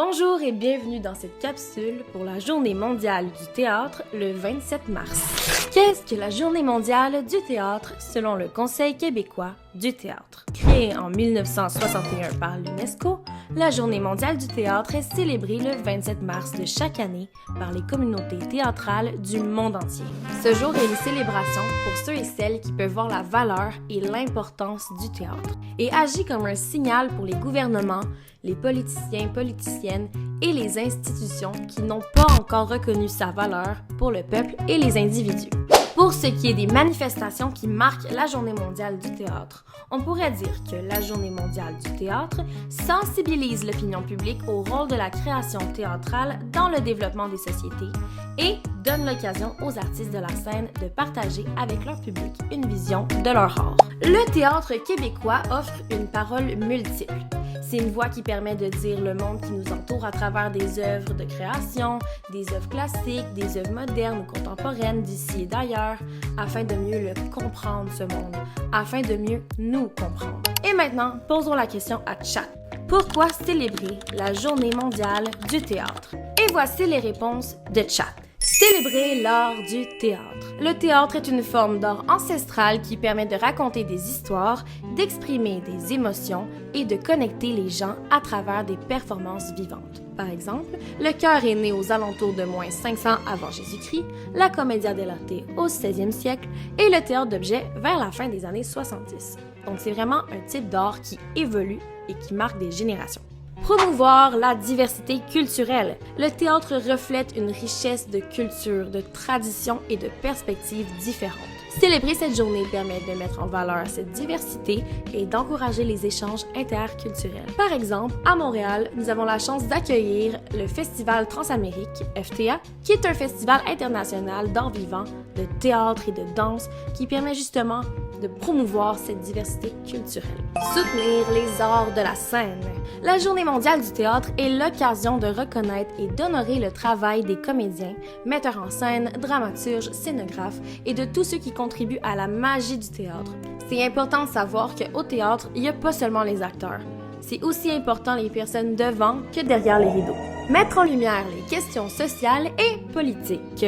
Bonjour et bienvenue dans cette capsule pour la Journée mondiale du théâtre le 27 mars. Qu'est-ce que la Journée mondiale du théâtre selon le Conseil québécois du théâtre? Créée en 1961 par l'UNESCO, la Journée mondiale du théâtre est célébrée le 27 mars de chaque année par les communautés théâtrales du monde entier. Ce jour est une célébration pour ceux et celles qui peuvent voir la valeur et l'importance du théâtre et agit comme un signal pour les gouvernements, les politiciens, politiciennes et les institutions qui n'ont pas encore reconnu sa valeur pour le peuple et les individus. Pour ce qui est des manifestations qui marquent la Journée mondiale du théâtre, on pourrait dire que la Journée mondiale du théâtre sensibilise l'opinion publique au rôle de la création théâtrale dans le développement des sociétés et donne l'occasion aux artistes de la scène de partager avec leur public une vision de leur art. Le théâtre québécois offre une parole multiple. C'est une voix qui permet de dire le monde qui nous entoure à travers des œuvres de création, des œuvres classiques, des œuvres modernes ou contemporaines d'ici et d'ailleurs, afin de mieux le comprendre ce monde, afin de mieux nous comprendre. Et maintenant, posons la question à Chat. Pourquoi célébrer la Journée mondiale du théâtre? Et voici les réponses de Chat. Célébrer l'art du théâtre. Le théâtre est une forme d'art ancestral qui permet de raconter des histoires, d'exprimer des émotions et de connecter les gens à travers des performances vivantes. Par exemple, le chœur est né aux alentours de moins 500 avant Jésus-Christ, la commedia dell'arte au 16e siècle et le théâtre d'objets vers la fin des années 70. Donc c'est vraiment un type d'art qui évolue et qui marque des générations. Promouvoir la diversité culturelle. Le théâtre reflète une richesse de culture, de traditions et de perspectives différentes. Célébrer cette journée permet de mettre en valeur cette diversité et d'encourager les échanges interculturels. Par exemple, à Montréal, nous avons la chance d'accueillir le Festival Transamérique, FTA, qui est un festival international d'art vivant, de théâtre et de danse qui permet justement de promouvoir cette diversité culturelle. Soutenir les arts de la scène. La Journée mondiale du théâtre est l'occasion de reconnaître et d'honorer le travail des comédiens, metteurs en scène, dramaturges, scénographes et de tous ceux qui contribuent à la magie du théâtre. C'est important de savoir qu'au théâtre, il n'y a pas seulement les acteurs. C'est aussi important les personnes devant que derrière les rideaux. Mettre en lumière les questions sociales et politiques.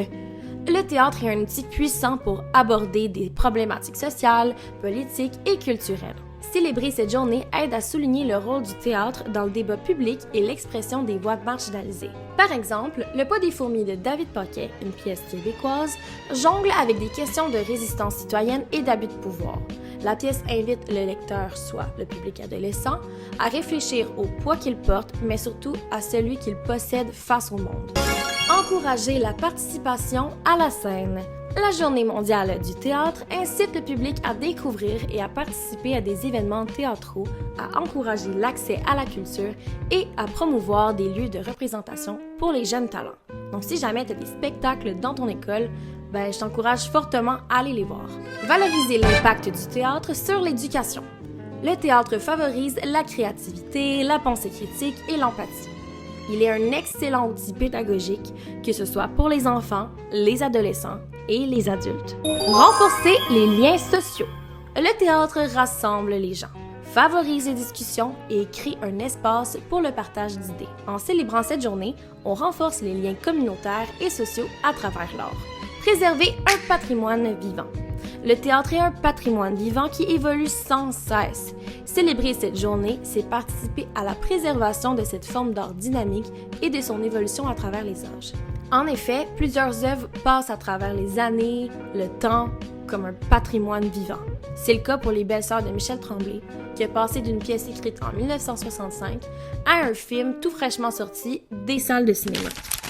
Le théâtre est un outil puissant pour aborder des problématiques sociales, politiques et culturelles. Célébrer cette journée aide à souligner le rôle du théâtre dans le débat public et l'expression des voix marginalisées. Par exemple, Le Pas des fourmis de David Paquet, une pièce québécoise, jongle avec des questions de résistance citoyenne et d'abus de pouvoir. La pièce invite le lecteur, soit le public adolescent, à réfléchir au poids qu'il porte, mais surtout à celui qu'il possède face au monde. Encourager la participation à la scène. La Journée mondiale du théâtre incite le public à découvrir et à participer à des événements théâtraux, à encourager l'accès à la culture et à promouvoir des lieux de représentation pour les jeunes talents. Donc si jamais tu as des spectacles dans ton école, je t'encourage fortement à aller les voir. Valoriser l'impact du théâtre sur l'éducation. Le théâtre favorise la créativité, la pensée critique et l'empathie. Il est un excellent outil pédagogique, que ce soit pour les enfants, les adolescents et les adultes. Renforcer les liens sociaux. Le théâtre rassemble les gens, favorise les discussions et crée un espace pour le partage d'idées. En célébrant cette journée, on renforce les liens communautaires et sociaux à travers l'art. Préserver un patrimoine vivant. Le théâtre est un patrimoine vivant qui évolue sans cesse. Célébrer cette journée, c'est participer à la préservation de cette forme d'art dynamique et de son évolution à travers les âges. En effet, plusieurs œuvres passent à travers les années, le temps, comme un patrimoine vivant. C'est le cas pour Les Belles-Sœurs de Michel Tremblay, qui a passé d'une pièce écrite en 1965 à un film tout fraîchement sorti des salles de cinéma.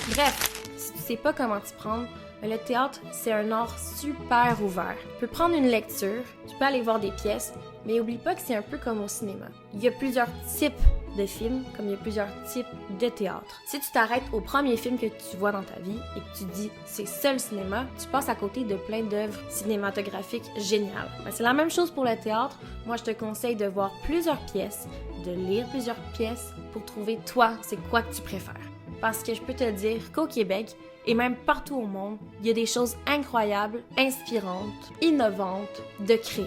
Bref, si tu sais pas comment t'y prendre, le théâtre, c'est un art super ouvert. Tu peux prendre une lecture, tu peux aller voir des pièces, mais oublie pas que c'est un peu comme au cinéma. Il y a plusieurs types de films, comme il y a plusieurs types de théâtre. Si tu t'arrêtes au premier film que tu vois dans ta vie et que tu dis « c'est ça le cinéma », tu passes à côté de plein d'œuvres cinématographiques géniales. C'est la même chose pour le théâtre. Moi, je te conseille de voir plusieurs pièces, de lire plusieurs pièces pour trouver toi, c'est quoi que tu préfères. Parce que je peux te dire qu'au Québec, et même partout au monde, il y a des choses incroyables, inspirantes, innovantes de créer.